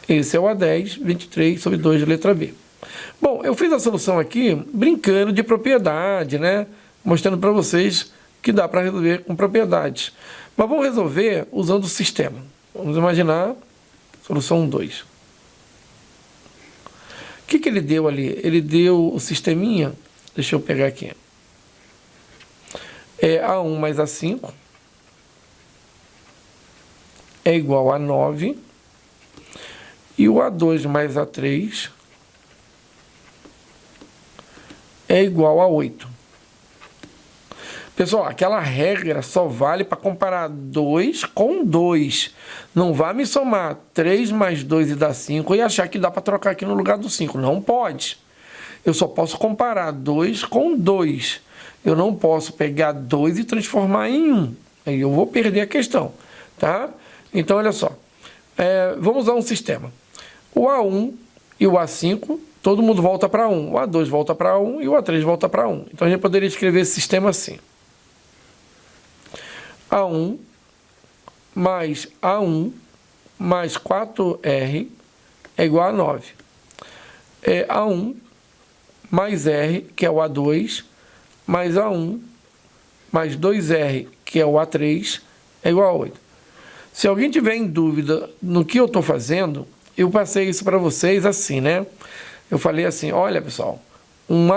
Esse é o A10, 23 sobre 2 de letra B. Bom, eu fiz a solução aqui brincando de propriedade, né? Mostrando para vocês que dá para resolver com propriedades. Mas vamos resolver usando o sistema. Vamos imaginar solução 2. O que ele deu ali? Ele deu o sisteminha, deixa eu pegar aqui. É A1 mais A5 é igual a 9. E o A2 mais A3 é igual a 8. Pessoal, aquela regra só vale para comparar 2 com 2. Não vá me somar 3 mais 2 e dar 5 e achar que dá para trocar aqui no lugar do 5. Não pode. Eu só posso comparar 2 com 2. Eu não posso pegar 2 e transformar em 1. Aí eu vou perder a questão. Tá? Então, olha só. Vamos usar um sistema. O A1 e o A5, todo mundo volta para 1. O A2 volta para 1 e o A3 volta para 1. Então, a gente poderia escrever esse sistema assim. A1 mais A1 mais 4R é igual a 9. A1 mais R, que é o A2, mais A1 mais 2R, que é o A3, é igual a 8. Se alguém tiver em dúvida no que eu estou fazendo, eu passei isso para vocês assim, né? Eu falei assim, olha, pessoal, um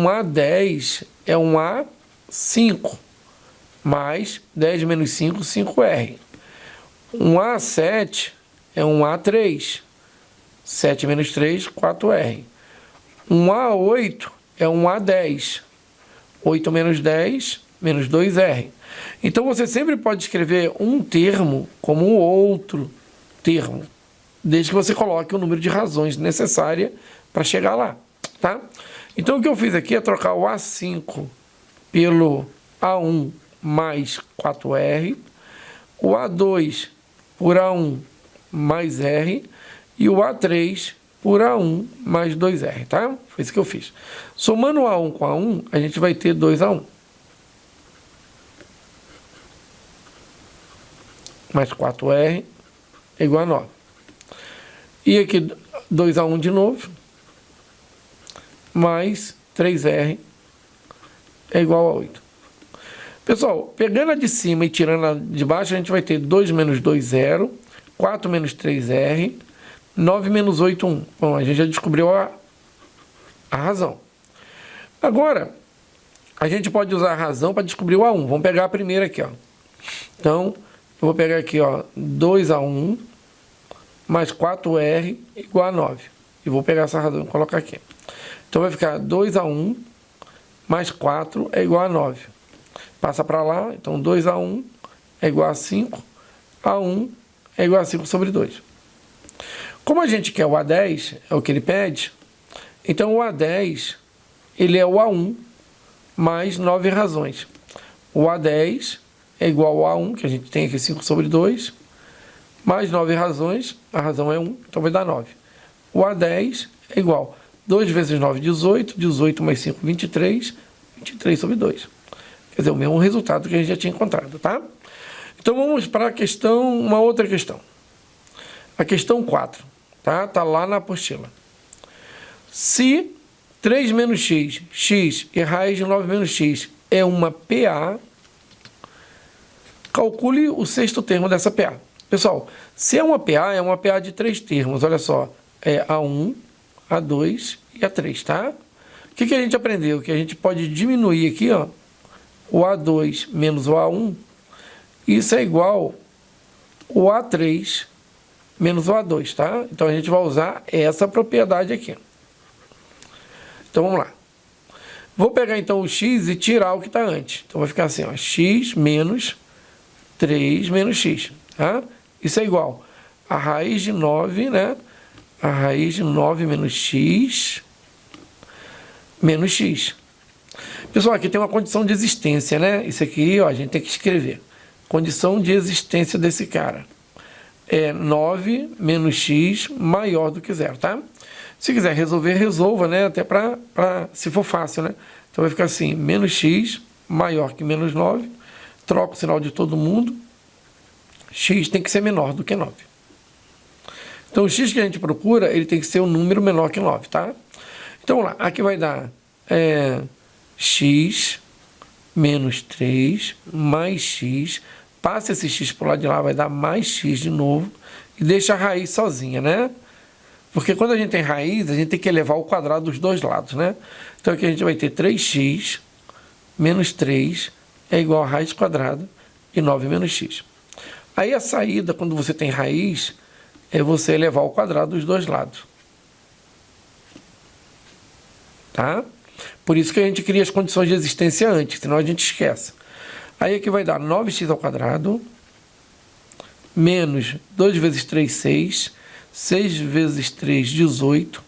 A10 é um A5, mais 10 menos 5, 5R. Um A7 é um A3, 7 menos 3, 4R. Um A8 é um A10, 8 menos 10, menos 2R. Então, você sempre pode escrever um termo como um outro termo, desde que você coloque o número de razões necessária para chegar lá, tá? Então, o que eu fiz aqui é trocar o A5 pelo A1 mais 4R, o A2 por A1 mais R e o A3 por A1 mais 2R, tá? Foi isso que eu fiz. Somando o A1 com A1, a gente vai ter 2A1. Mais 4R é igual a 9. E aqui 2A1 de novo, mais 3R é igual a 8. Pessoal, pegando a de cima e tirando a de baixo, a gente vai ter 2 menos 2, 0, 4 menos 3R, 9 menos 8, 1. Bom, a gente já descobriu a razão. Agora, a gente pode usar a razão para descobrir o A1. Vamos pegar a primeira aqui, ó. Então, eu vou pegar aqui, ó, 2A1 mais 4R igual a 9. E vou pegar essa razão e colocar aqui. Então, vai ficar 2A1 mais 4 é igual a 9. Passa para lá, então 2A1 é igual a 5, A1 é igual a 5 sobre 2. Como a gente quer o A10, é o que ele pede, então o A10, ele é o A1 mais 9 razões. O A10 é igual ao A1, que a gente tem aqui 5 sobre 2, mais 9 razões, a razão é 1, então vai dar 9. O A10 é igual a 2 vezes 9, 18, 18 mais 5, 23, 23 sobre 2. Quer dizer, o mesmo resultado que a gente já tinha encontrado, tá? Então vamos para a questão, uma outra questão. A questão 4, tá? Tá lá na apostila. Se 3 menos x, x e raiz de 9 menos x é uma PA, calcule o sexto termo dessa PA. Pessoal, se é uma PA de 3 termos, olha só, é A1, A2 e A3, tá? O que a gente aprendeu? Que a gente pode diminuir aqui, ó, o A2 menos o A1, isso é igual o A3 menos o A2, tá? Então a gente vai usar essa propriedade aqui. Então vamos lá. Vou pegar então o x e tirar o que está antes. Então vai ficar assim, ó, x menos 3 menos x, tá? Isso é igual a raiz de 9, né? A raiz de 9 menos x Pessoal, aqui tem uma condição de existência, né? Isso aqui, ó, a gente tem que escrever. Condição de existência desse cara. É 9 menos x maior do que 0, tá? Se quiser resolver, resolva, né? Até se for fácil, né? Então vai ficar assim, menos x maior que menos 9. Troca o sinal de todo mundo. X tem que ser menor do que 9. Então o x que a gente procura, ele tem que ser um número menor que 9, tá? Então vamos lá, aqui vai dar x menos 3 mais x. Passa esse x para o lado de lá, vai dar mais x de novo. E deixa a raiz sozinha, né? Porque quando a gente tem raiz, a gente tem que elevar o quadrado dos dois lados, né? Então aqui a gente vai ter 3x menos 3 é igual a raiz quadrada de 9 menos x. Aí a saída, quando você tem raiz, é você elevar o quadrado dos dois lados. Tá? Por isso que a gente cria as condições de existência antes, senão a gente esquece. Aí aqui vai dar 9x ao quadrado, menos 2 vezes 3, 6, 6 vezes 3, 18,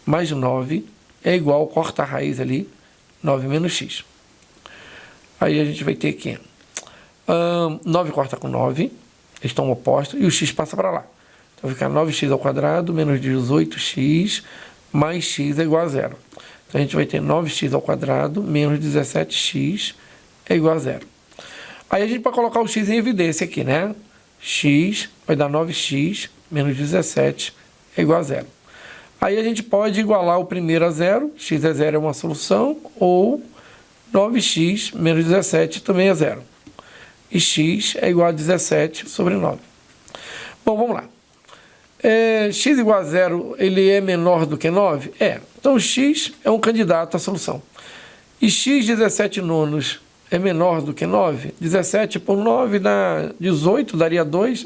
mais 9, é igual, corta a raiz ali, 9 menos x. Aí a gente vai ter aqui, 9 corta com 9, eles estão opostos, e o x passa para lá. Então vai ficar 9x ao quadrado, menos 18x, mais x é igual a 0. Então a gente vai ter 9x ao quadrado, menos 17x é igual a 0. Aí a gente pode colocar o x em evidência aqui, né? X vai dar 9x menos 17 é igual a 0. Aí a gente pode igualar o primeiro a 0, x é 0 é uma solução, ou 9x menos 17 também é 0. E x é igual a 17 sobre 9. Bom, vamos lá. X igual a 0, ele é menor do que 9? É. Então x é um candidato à solução. E x 17 nonos é menor do que 9? 17 por 9 dá 18, daria 2?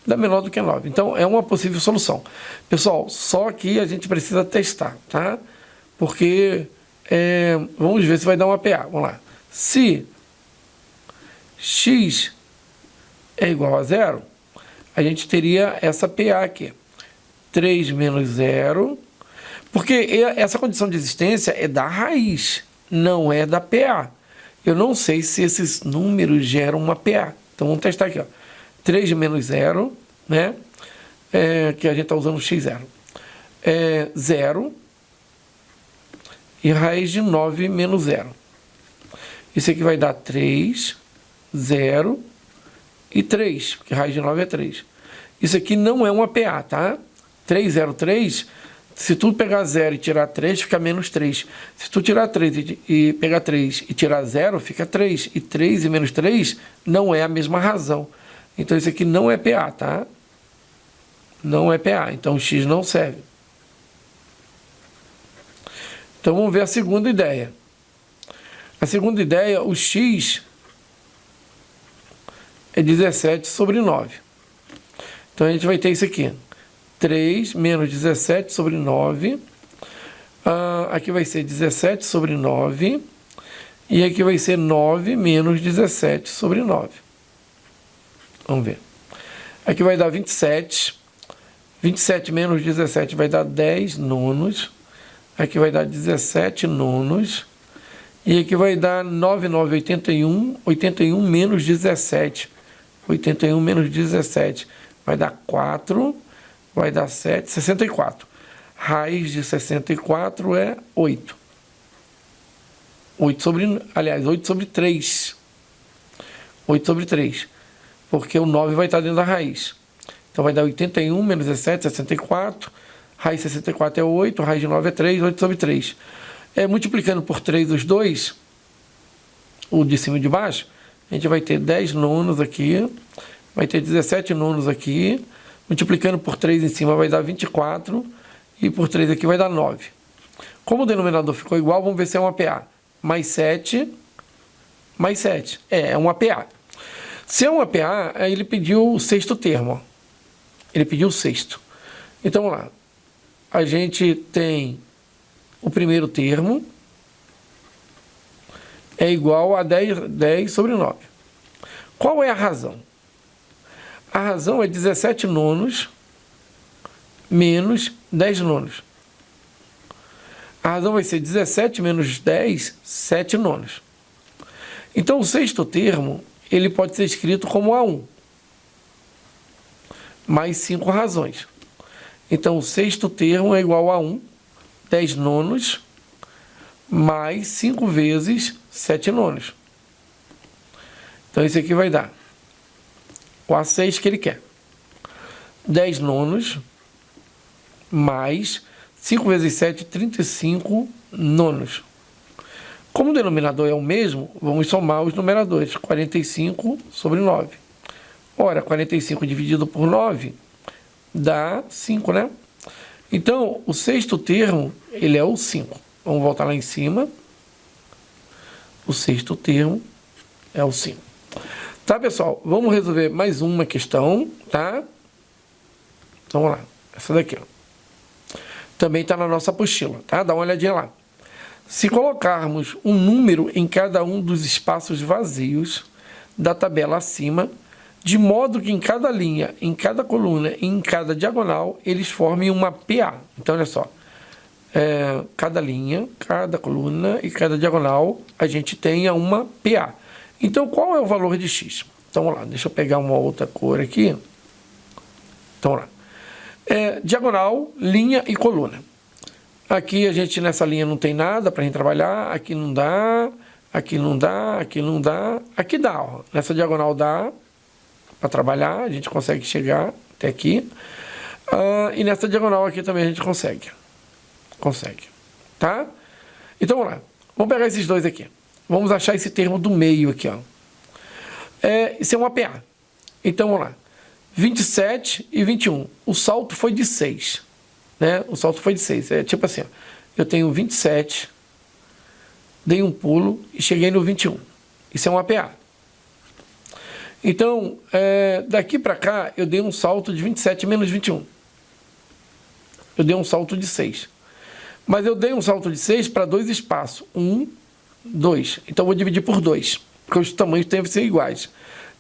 Dá menor do que 9. Então, é uma possível solução. Pessoal, só que a gente precisa testar, tá? Porque, vamos ver se vai dar uma PA. Vamos lá. Se x é igual a 0, a gente teria essa PA aqui. 3 menos 0. Porque essa condição de existência é da raiz, não é da PA. Eu não sei se esses números geram uma PA. Então, vamos testar aqui, ó. 3 menos 0, né? Que a gente está usando x0. 0 e raiz de 9 menos 0. Isso aqui vai dar 3, 0 e 3, porque raiz de 9 é 3. Isso aqui não é uma PA, tá? 3, 0, 3, se tu pegar 0 e tirar 3, fica menos 3. Se tu tirar 3 e pegar 3 e tirar 0, fica 3. E 3 e menos 3 não é a mesma razão. Então, isso aqui não é PA, tá? Não é PA. Então, o x não serve. Então, vamos ver a segunda ideia. A segunda ideia, o x é 17 sobre 9. Então, a gente vai ter isso aqui. 3 menos 17 sobre 9 Aqui vai ser 17 sobre 9. E aqui vai ser 9 menos 17 sobre 9. Vamos ver. Aqui vai dar 27. 27 menos 17 vai dar 10 nonos. Aqui vai dar 17 nonos. E aqui vai dar 9, 9, 81. 81 menos 17. 81 menos 17 vai dar 4. Vai dar 7, 64. Raiz de 64 é 8. 8 sobre 3. 8 sobre 3. Porque o 9 vai estar dentro da raiz. Então vai dar 81 menos 17, 64. Raiz de 64 é 8, raiz de 9 é 3, 8 sobre 3. Multiplicando por 3 os dois, o de cima e de baixo, a gente vai ter 10 nonos aqui, vai ter 17 nonos aqui, multiplicando por 3 em cima vai dar 24, e por 3 aqui vai dar 9. Como o denominador ficou igual, vamos ver se é um APA. Mais 7, mais 7. É um APA. Se é um APA, aí ele pediu o sexto termo. Ele pediu o sexto. Então, vamos lá. A gente tem o primeiro termo, é igual a 10 sobre 9. Qual é a razão? A razão é 17 nonos menos 10 nonos. A razão vai ser 17 menos 10, 7 nonos. Então, o sexto termo, ele pode ser escrito como A1, mais 5 razões. Então, o sexto termo é igual a 1, 10 nonos, mais 5 vezes 7 nonos. Então, esse aqui vai dar o A6 que ele quer. 10 nonos, mais 5 vezes 7, 35 nonos. Como o denominador é o mesmo, vamos somar os numeradores. 45 sobre 9. Ora, 45 dividido por 9 dá 5, né? Então, o sexto termo, ele é o 5. Vamos voltar lá em cima. O sexto termo é o 5. Tá, pessoal? Vamos resolver mais uma questão, tá? Então, vamos lá. Essa daqui, ó. Também está na nossa apostila, tá? Dá uma olhadinha lá. Se colocarmos um número em cada um dos espaços vazios da tabela acima, de modo que em cada linha, em cada coluna e em cada diagonal, eles formem uma PA. Então, olha só. Cada linha, cada coluna e cada diagonal, a gente tenha uma PA. Então, qual é o valor de X? Então, vamos lá. Deixa eu pegar uma outra cor aqui. Então, vamos lá. Diagonal, linha e coluna. Aqui a gente nessa linha não tem nada para a gente trabalhar, aqui não dá, aqui não dá, aqui não dá, aqui dá, ó. Nessa diagonal dá para trabalhar, a gente consegue chegar até aqui, e nessa diagonal aqui também a gente consegue, tá? Então vamos lá, vamos pegar esses dois aqui, vamos achar esse termo do meio aqui, ó. Isso é um APA, então vamos lá. 27 e 21. O salto foi de 6. Né? O salto foi de 6. É tipo assim, ó, eu tenho 27, dei um pulo e cheguei no 21. Isso é um APA. Então, daqui para cá, eu dei um salto de 27 menos 21. Eu dei um salto de 6. Mas eu dei um salto de 6 para dois espaços. 1, 2. Então, eu vou dividir por 2, porque os tamanhos devem ser iguais.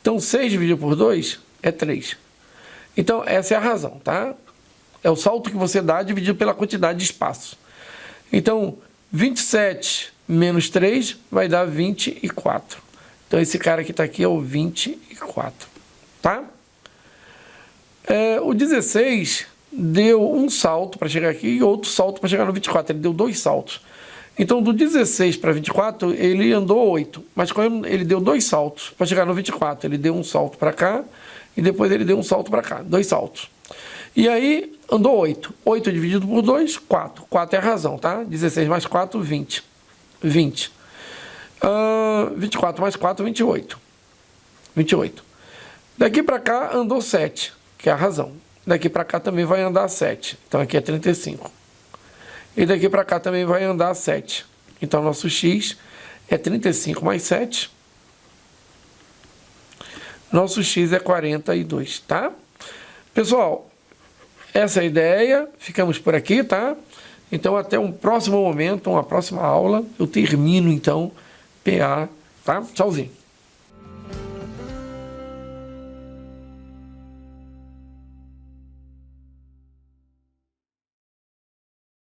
Então, 6 dividido por 2 é 3. Então, essa é a razão, tá? É o salto que você dá dividido pela quantidade de espaço. Então, 27 menos 3 vai dar 24. Então, esse cara que está aqui é o 24, tá? O 16 deu um salto para chegar aqui e outro salto para chegar no 24. Ele deu 2 saltos. Então, do 16 para 24, ele andou 8. Mas quando ele deu 2 saltos para chegar no 24, ele deu um salto para cá e depois ele deu um salto para cá. 2 saltos. E aí, andou 8. 8 dividido por 2, 4. 4 é a razão, tá? 16 mais 4, 20. 20. 24 mais 4, 28. 28. Daqui para cá, andou 7, que é a razão. Daqui para cá também vai andar 7. Então, aqui é 35. E daqui para cá também vai andar 7. Então, nosso X é 35 mais 7. Nosso X é 42, tá? Pessoal, essa é a ideia. Ficamos por aqui, tá? Então, até um próximo momento, uma próxima aula, eu termino, então, PA, tá? Tchauzinho.